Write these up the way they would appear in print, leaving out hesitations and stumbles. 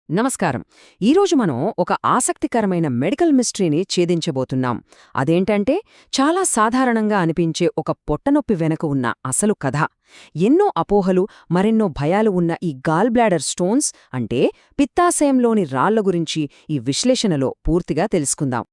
నమస్కారం. ఈరోజు మనం ఒక ఆసక్తికరమైన మెడికల్ మిస్టరీని ఛేదించబోతున్నాం. అదేంటంటే చాలా సాధారణంగా అనిపించే ఒక పొట్టనొప్పి వెనక ఉన్న అసలు కథ. ఎన్నో అపోహలు, మరెన్నో భయాలు ఉన్న ఈ గాల్ బ్లాడర్ స్టోన్స్ అంటే పిత్తాశయంలోని రాళ్ల గురించి ఈ విశ్లేషణలో పూర్తిగా తెలుసుకుందాం.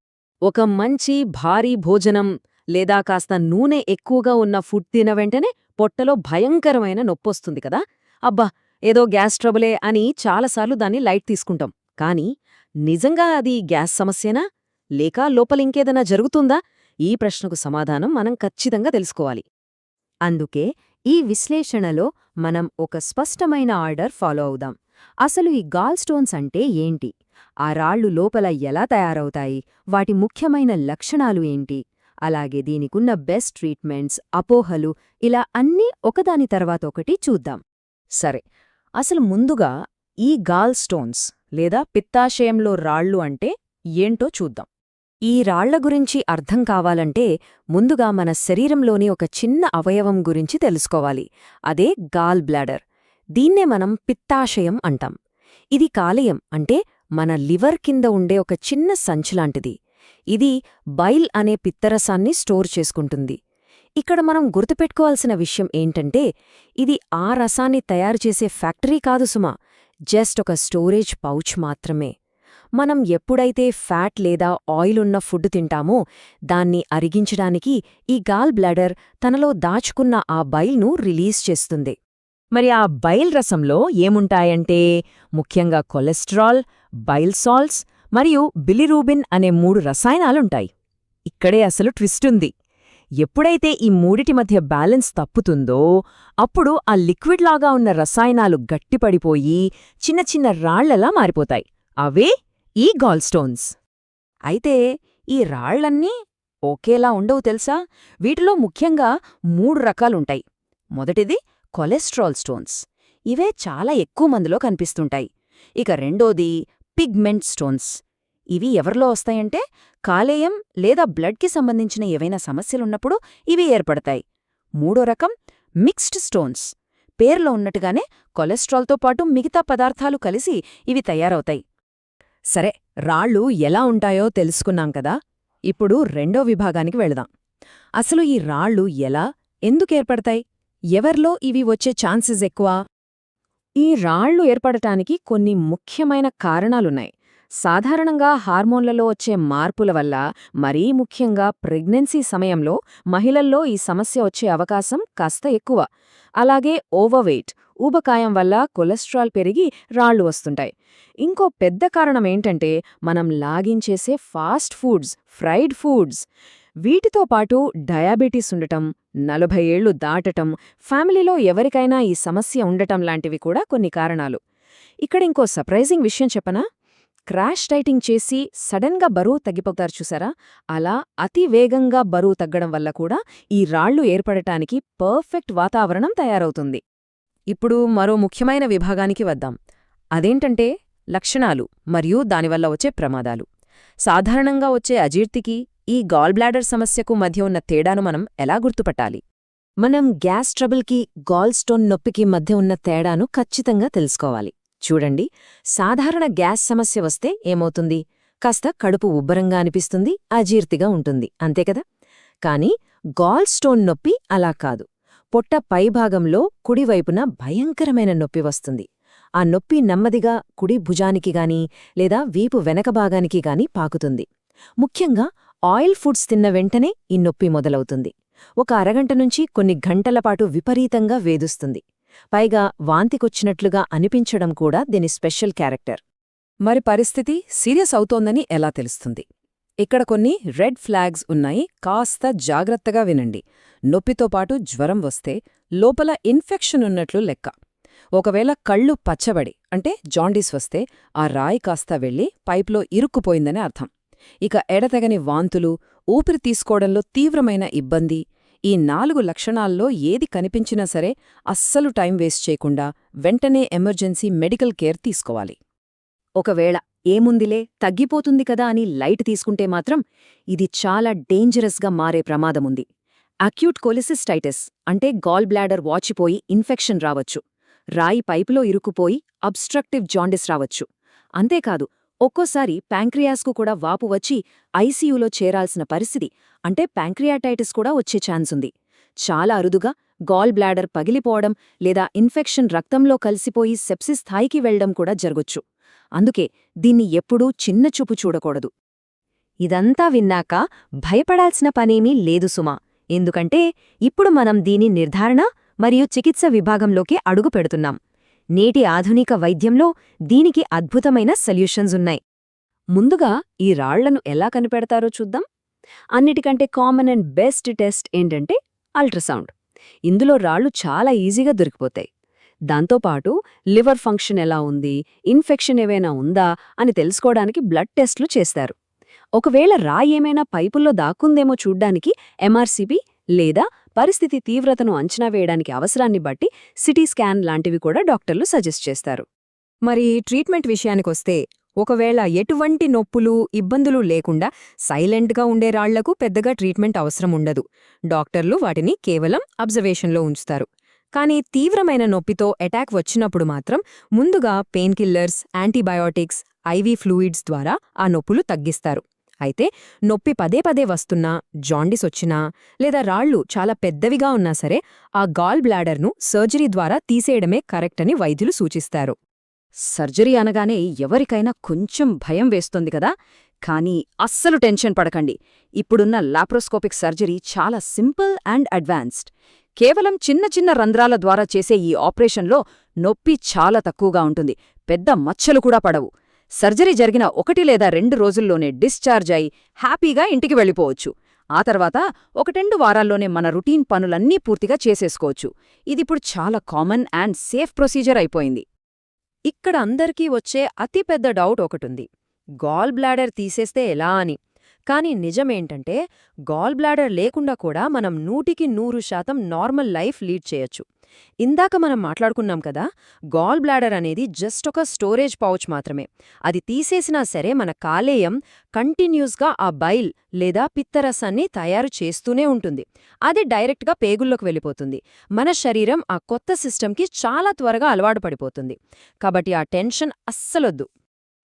ఒక మంచి భారీ భోజనం లేదా కాస్త నూనె ఎక్కువగా ఉన్న ఫుడ్ తిన వెంటనే పొట్టలో భయంకరమైన నొప్పొస్తుంది కదా. అబ్బా, ఏదో గ్యాస్ ట్రబులే అని చాలాసార్లు దాన్ని లైట్ తీసుకుంటాం. కానీ నిజంగా అది గ్యాస్ సమస్యేనా, లేక లోపలింకేదైనా జరుగుతుందా? ఈ ప్రశ్నకు సమాధానం మనం ఖచ్చితంగా తెలుసుకోవాలి. అందుకే ఈ విశ్లేషణలో మనం ఒక స్పష్టమైన ఆర్డర్ ఫాలో అవుదాం. అసలు ఈ గాల్ స్టోన్స్ అంటే ఏంటి, ఆ రాళ్లు లోపల ఎలా తయారవుతాయి, వాటి ముఖ్యమైన లక్షణాలు ఏంటి, అలాగే దీనికున్న బెస్ట్ ట్రీట్మెంట్స్, అపోహలు, ఇలా అన్నీ ఒకదాని తర్వాత ఒకటి చూద్దాం. సరే, అసలు ముందుగా ఈ గాల్ స్టోన్స్ లేదా పిత్తాశయంలో రాళ్ళు అంటే ఏంటో చూద్దాం. ఈ రాళ్ల గురించి అర్థం కావాలంటే ముందుగా మన శరీరంలోని ఒక చిన్న అవయవం గురించి తెలుసుకోవాలి. అదే గాల్ బ్లాడర్. దీన్నే మనం పిత్తాశయం అంటాం. ఇది కాలేయం అంటే మన లివర్ కింద ఉండే ఒక చిన్న సంచిలాంటిది. ఇది బైల్ అనే పిత్తరసాన్ని స్టోర్ చేసుకుంటుంది. ఇక్కడ మనం గుర్తుపెట్టుకోవాల్సిన విషయం ఏంటంటే, ఇది ఆ రసాన్ని తయారుచేసే ఫ్యాక్టరీ కాదు సుమా, జస్ట్ ఒక స్టోరేజ్ పౌచ్ మాత్రమే. మనం ఎప్పుడైతే ఫ్యాట్ లేదా ఆయిల్ ఉన్న ఫుడ్ తింటామో దాన్ని అరిగించడానికి ఈ గాల్ బ్లాడర్ తనలో దాచుకున్న ఆ బైల్ను రిలీజ్ చేస్తుంది. మరి ఆ బైల్ రసంలో ఏముంటాయంటే ముఖ్యంగా కొలెస్ట్రాల్, బైల్ సాల్ట్స్ మరియు బిలిరూబిన్ అనే 3 రసాయనాలుంటాయి. ఇక్కడే అసలు ట్విస్టుంది. ఎప్పుడైతే ఈ మూడిటి మధ్య బ్యాలెన్స్ తప్పుతుందో అప్పుడు ఆ లిక్విడ్లాగా ఉన్న రసాయనాలు గట్టిపడిపోయి చిన్న చిన్న రాళ్లలా మారిపోతాయి. అవే ఈ గాల్ స్టోన్స్. అయితే ఈ రాళ్లన్నీ ఒకేలా ఉండవు తెలుసా. వీటిలో ముఖ్యంగా 3 రకాలుంటాయి. మొదటిది కొలెస్ట్రాల్ స్టోన్స్. ఇవే చాలా ఎక్కువ మందిలో కనిపిస్తుంటాయి. ఇక రెండోది పిగ్మెంట్ స్టోన్స్. ఇవి ఎవరిలో వస్తాయంటే కాలేయం లేదా బ్లడ్కి సంబంధించిన ఏవైనా సమస్యలున్నప్పుడు ఇవి ఏర్పడతాయి. మూడో రకం మిక్స్డ్ స్టోన్స్. పేర్లో ఉన్నట్టుగానే కొలెస్ట్రాల్తో పాటు మిగతా పదార్థాలు కలిసి ఇవి తయారవుతాయి. సరే, రాళ్ళు ఎలా ఉంటాయో తెలుసుకున్నాం కదా. ఇప్పుడు రెండో విభాగానికి వెళదాం. అసలు ఈ రాళ్ళు ఎలా, ఎందుకేర్పడతాయి, ఎవర్లో ఇవి వచ్చే ఛాన్సెస్ ఎక్కువ? ఈ రాళ్ళు ఏర్పడటానికి కొన్ని ముఖ్యమైన కారణాలున్నాయి. సాధారణంగా హార్మోన్లలో వచ్చే మార్పుల వల్ల, మరీ ముఖ్యంగా ప్రెగ్నెన్సీ సమయంలో మహిళల్లో ఈ సమస్య వచ్చే అవకాశం కాస్త ఎక్కువ. అలాగే ఓవర్వెయిట్, ఊబకాయం వల్ల కొలెస్ట్రాల్ పెరిగి రాళ్లు వస్తుంటాయి. ఇంకో పెద్ద కారణమేంటంటే మనం లాగించేసే ఫాస్ట్ ఫుడ్స్, ఫ్రైడ్ ఫుడ్స్. వీటితో పాటు డయాబెటీస్ ఉండటం, 40 ఏళ్లు దాటటం, ఫ్యామిలీలో ఎవరికైనా ఈ సమస్య ఉండటం లాంటివి కూడా కొన్ని కారణాలు. ఇక్కడ ఇంకో సర్ప్రైజింగ్ విషయం చెప్పనా? క్రాష్ డైటింగ్ చేసి సడన్గా బరువు తగ్గిపోతారు చూసారా, అలా అతి వేగంగా బరువు తగ్గడం వల్ల కూడా ఈ రాళ్లు ఏర్పడటానికి పర్ఫెక్ట్ వాతావరణం తయారవుతుంది. ఇప్పుడు మరో ముఖ్యమైన విభాగానికి వద్దాం. అదేంటంటే లక్షణాలు మరియు దానివల్ల వచ్చే ప్రమాదాలు. సాధారణంగా వచ్చే అజీర్తికి, ఈ గాల్ బ్లాడర్ సమస్యకు మధ్య ఉన్న తేడాను మనం ఎలా గుర్తుపట్టాలి? మనం గ్యాస్ ట్రబుల్కి, గాల్ స్టోన్ నొప్పికి మధ్య ఉన్న తేడాను ఖచ్చితంగా తెలుసుకోవాలి. చూడండి, సాధారణ గ్యాస్ సమస్య వస్తే ఏమవుతుంది? కాస్త కడుపు ఉబ్బరంగా అనిపిస్తుంది, అజీర్తిగా ఉంటుంది, అంతేకదా. కాని గాల్ స్టోన్ నొప్పి అలా కాదు. పొట్ట పైభాగంలో కుడివైపున భయంకరమైన నొప్పి వస్తుంది. ఆ నొప్పి నెమ్మదిగా కుడి భుజానికి గానీ లేదా వీపు వెనక భాగానికి గానీ పాకుతుంది. ముఖ్యంగా ఆయిల్ ఫుడ్స్ తిన్న వెంటనే ఈ నొప్పి మొదలవుతుంది. ఒక అరగంట నుంచి కొన్ని గంటలపాటు విపరీతంగా వేధిస్తుంది. పైగా వాంతికొచ్చినట్లుగా అనిపించడం కూడా దీని స్పెషల్ క్యారెక్టర్. మరి పరిస్థితి సీరియస్ అవుతోందని ఎలా తెలుస్తుంది? ఇక్కడ కొన్ని రెడ్ ఫ్లాగ్స్ ఉన్నాయి, కాస్త జాగ్రత్తగా వినండి. నొప్పితో పాటు జ్వరం వస్తే లోపల ఇన్ఫెక్షన్ ఉన్నట్లు లెక్క. ఒకవేళ కళ్ళు పచ్చబడి అంటే జాండీస్ వస్తే ఆ రాయి కాస్త వెళ్లి పైప్లో ఇరుక్కుపోయిందని అర్థం. ఇక ఎడతెగని వాంతులు, ఊపిరి తీసుకోవడంలో తీవ్రమైన ఇబ్బంది. ఈ 4 లక్షణాల్లో ఏది కనిపించినా సరే అస్సలు టైం వేస్ట్ చేయకుండా వెంటనే ఎమర్జెన్సీ మెడికల్ కేర్ తీసుకోవాలి. ఒకవేళ ఏముందిలే తగ్గిపోతుంది కదా అని లైట్ తీసుకుంటే మాత్రం ఇది చాలా డేంజరస్గా మారే ప్రమాదముంది. అక్యూట్ కొలిసిస్టైటిస్ అంటే గాల్ బ్లాడర్ వాచిపోయి ఇన్ఫెక్షన్ రావచ్చు. రాయి పైపులో ఇరుక్కుపోయి అబ్స్ట్రక్టివ్ జాండిస్ రావచ్చు. అంతేకాదు, ఒక్కోసారి ప్యాంక్రియాస్కు కూడా వాపు వచ్చి ఐసీయూలో చేరాల్సిన పరిస్థితి, అంటే ప్యాంక్రియాటైటిస్ కూడా వచ్చే ఛాన్సుంది. చాలా అరుదుగా గాల్ బ్లాడర్ పగిలిపోవడం లేదా ఇన్ఫెక్షన్ రక్తంలో కలిసిపోయి సెప్సిస్ స్థాయికి వెళ్లడం కూడా జరగొచ్చు. అందుకే దీన్ని ఎప్పుడూ చిన్నచూపు చూడకూడదు. ఇదంతా విన్నాక భయపడాల్సిన పనేమీ లేదు సుమా. ఎందుకంటే ఇప్పుడు మనం దీని నిర్ధారణ మరియు చికిత్స విభాగంలోకి అడుగు పెడుతున్నాం. నేటి ఆధునిక వైద్యంలో దీనికి అద్భుతమైన సొల్యూషన్స్ ఉన్నాయి. ముందుగా ఈ రాళ్లను ఎలా కనిపెడతారో చూద్దాం. అన్నిటికంటే కామన్ అండ్ బెస్ట్ టెస్ట్ ఏంటంటే అల్ట్రాసౌండ్. ఇందులో రాళ్లు చాలా ఈజీగా దొరికిపోతాయి. దాంతోపాటు లివర్ ఫంక్షన్ ఎలా ఉంది, ఇన్ఫెక్షన్ ఏవైనా ఉందా అని తెలుసుకోవడానికి బ్లడ్ టెస్ట్లు చేస్తారు. ఒకవేళ రాయి ఏమైనా పైపుల్లో దాక్కుందేమో చూడ్డానికి ఎంఆర్సీపీ లేదా పరిస్థితి తీవ్రతను అంచనా వేయడానికి అవసరాన్ని బట్టి సిటీ స్కాన్ లాంటివి కూడా డాక్టర్లు సజెస్ట్ చేస్తారు. మరి ట్రీట్మెంట్ విషయానికొస్తే, ఒకవేళ ఎటువంటి నొప్పులు, ఇబ్బందులు లేకుండా సైలెంట్గా ఉండే రాళ్లకు పెద్దగా ట్రీట్మెంట్ అవసరం ఉండదు. డాక్టర్లు వాటిని కేవలం అబ్జర్వేషన్లో ఉంచుతారు. కానీ తీవ్రమైన నొప్పితో అటాక్ వచ్చినప్పుడు మాత్రం ముందుగా pain killers, antibiotics, ivy fluids ద్వారా ఆ నొప్పులు తగ్గిస్తారు. అయితే నొప్పి పదే పదే వస్తున్నా, జాండిస్ వచ్చినా లేదా రాళ్లు చాలా పెద్దవిగా ఉన్నా సరే ఆ గాల్ బ్లాడర్ను సర్జరీ ద్వారా తీసేయడమే కరెక్ట్ అని వైద్యులు సూచిస్తారు. సర్జరీ అనగానే ఎవరికైనా కొంచెం భయం వేస్తుంది కదా, కానీ అస్సలు టెన్షన్ పడకండి. ఇప్పుడున్న లాప్రోస్కోపిక్ సర్జరీ చాలా సింపుల్ అండ్ అడ్వాన్స్డ్. కేవలం చిన్న చిన్న రంధ్రాల ద్వారా చేసే ఈ ఆపరేషన్లో నొప్పి చాలా తక్కువగా ఉంటుంది, పెద్ద మచ్చలు కూడా పడవు. సర్జరీ జరిగిన 1 లేదా 2 రోజుల్లోనే డిశ్చార్జ్ అయి హ్యాపీగా ఇంటికి వెళ్ళిపోవచ్చు. ఆ తర్వాత 1-2 వారాల్లోనే మన రొటీన్ పనులన్నీ పూర్తిగా చేసేసుకోవచ్చు. ఇదిప్పుడు చాలా కామన్ అండ్ సేఫ్ ప్రొసీజర్ అయిపోయింది. ఇక్కడ అందరికీ వచ్చే అతిపెద్ద డౌట్ ఒకటుంది, గాల్ బ్లాడర్ తీసేస్తే ఎలా అని. కానీ నిజమేంటంటే గాల్ బ్లాడర్ లేకుండా కూడా మనం 100% నార్మల్ లైఫ్ లీడ్ చేయొచ్చు. ఇందాక మనం మాట్లాడుకున్నాం కదా, గాల్ బ్లాడర్ అనేది జస్ట్ ఒక స్టోరేజ్ పౌచ్ మాత్రమే. అది తీసేసినా సరే మన కాలేయం కంటిన్యూస్గా ఆ బైల్ లేదా పిత్తరసాన్ని తయారు చేస్తూనే ఉంటుంది. అది డైరెక్ట్గా పేగుల్లోకి వెళ్ళిపోతుంది. మన శరీరం ఆ కొత్త సిస్టమ్కి చాలా త్వరగా అలవాటు పడిపోతుంది. కాబట్టి ఆ టెన్షన్ అస్సలొద్దు.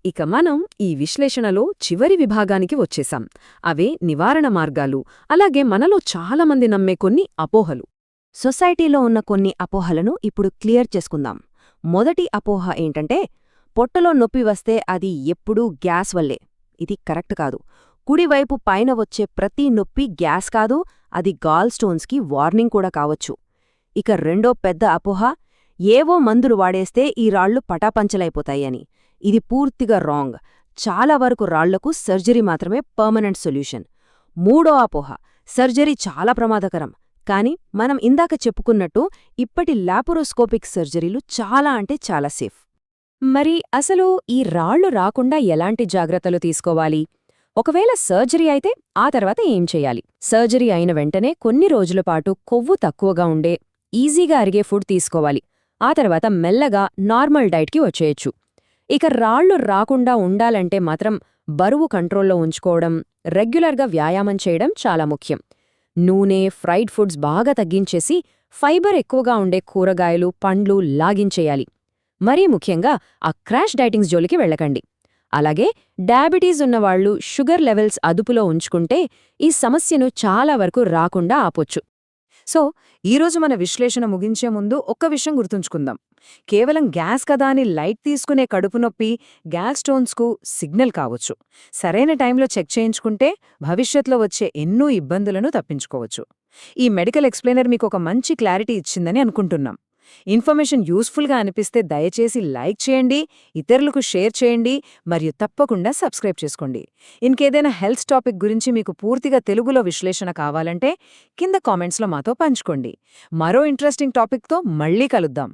ఇక మనం ఈ విశ్లేషణలో చివరి విభాగానికి వచ్చేశాం. అవే నివారణ మార్గాలు, అలాగే మనలో చాలామంది నమ్మే కొన్ని అపోహలు. సొసైటీలో ఉన్న కొన్ని అపోహలను ఇప్పుడు క్లియర్ చేసుకుందాం. మొదటి అపోహ ఏంటంటే, పొట్టలో నొప్పి వస్తే అది ఎప్పుడూ గ్యాస్ వల్లే. ఇది కరెక్ట్ కాదు. కుడివైపు పైన వచ్చే ప్రతి నొప్పి గ్యాస్ కాదు, అది గాల్ స్టోన్స్కి వార్నింగ్ కూడా కావచ్చు. ఇక రెండో పెద్ద అపోహ, ఏవో మందులు వాడేస్తే ఈ రాళ్లు పటాపంచలైపోతాయని. ఇది పూర్తిగా రాంగ్. చాలా వరకు రాళ్లకు సర్జరీ మాత్రమే పర్మనెంట్ సొల్యూషన్. మూడో అపోహ, సర్జరీ చాలా ప్రమాదకరం. కానీ మనం ఇందాక చెప్పుకున్నట్టు ఇప్పటి లాప్రోస్కోపిక్ సర్జరీలు చాలా అంటే చాలా సేఫ్. మరి అసలు ఈ రాళ్లు రాకుండా ఎలాంటి జాగ్రత్తలు తీసుకోవాలి? ఒకవేళ సర్జరీ అయితే ఆ తర్వాత ఏం చేయాలి? సర్జరీ అయిన వెంటనే కొన్ని రోజుల పాటు కొవ్వు తక్కువగా ఉండే, ఈజీగా అరిగే ఫుడ్ తీసుకోవాలి. ఆ తర్వాత మెల్లగా నార్మల్ డైట్కి వచ్చేయచ్చు. ఇక రాళ్లు రాకుండా ఉండాలంటే మాత్రం బరువు కంట్రోల్లో ఉంచుకోవడం, రెగ్యులర్గా వ్యాయామం చేయడం చాలా ముఖ్యం. నూనె, ఫ్రైడ్ ఫుడ్స్ బాగా తగ్గించేసి ఫైబర్ ఎక్కువగా ఉండే కూరగాయలు, పండ్లు లాగించేయాలి. మరీ ముఖ్యంగా ఆ క్రాష్ డైటింగ్స్ జోలికి వెళ్ళకండి. అలాగే డయాబెటీస్ ఉన్నవాళ్లు షుగర్ లెవెల్స్ అదుపులో ఉంచుకుంటే ఈ సమస్యను చాలా వరకు రాకుండా ఆపొచ్చు. సో ఈరోజు మన విశ్లేషణ ముగించే ముందు ఒక్క విషయం గుర్తుంచుకుందాం. కేవలం గ్యాస్ కదా అని లైట్ తీసుకునే కడుపు నొప్పి గ్యాస్ స్టోన్స్కు సిగ్నల్ కావచ్చు. సరైన టైంలో చెక్ చేయించుకుంటే భవిష్యత్తులో వచ్చే ఎన్నో ఇబ్బందులను తప్పించుకోవచ్చు. ఈ మెడికల్ ఎక్స్ప్లెయినర్ మీకు ఒక మంచి క్లారిటీ ఇచ్చిందని అనుకుంటున్నాం. ఇన్ఫర్మేషన్ యూస్ఫుల్గా అనిపిస్తే దయచేసి లైక్ చేయండి, ఇతరులకు షేర్ చేయండి, మరియు తప్పకుండా సబ్స్క్రైబ్ చేసుకోండి. ఇంకేదైనా హెల్త్ టాపిక్ గురించి మీకు పూర్తిగా తెలుగులో విశ్లేషణ కావాలంటే కింద కామెంట్స్లో మాతో పంచుకోండి. మరో ఇంట్రెస్టింగ్ టాపిక్తో మళ్ళీ కలుద్దాం.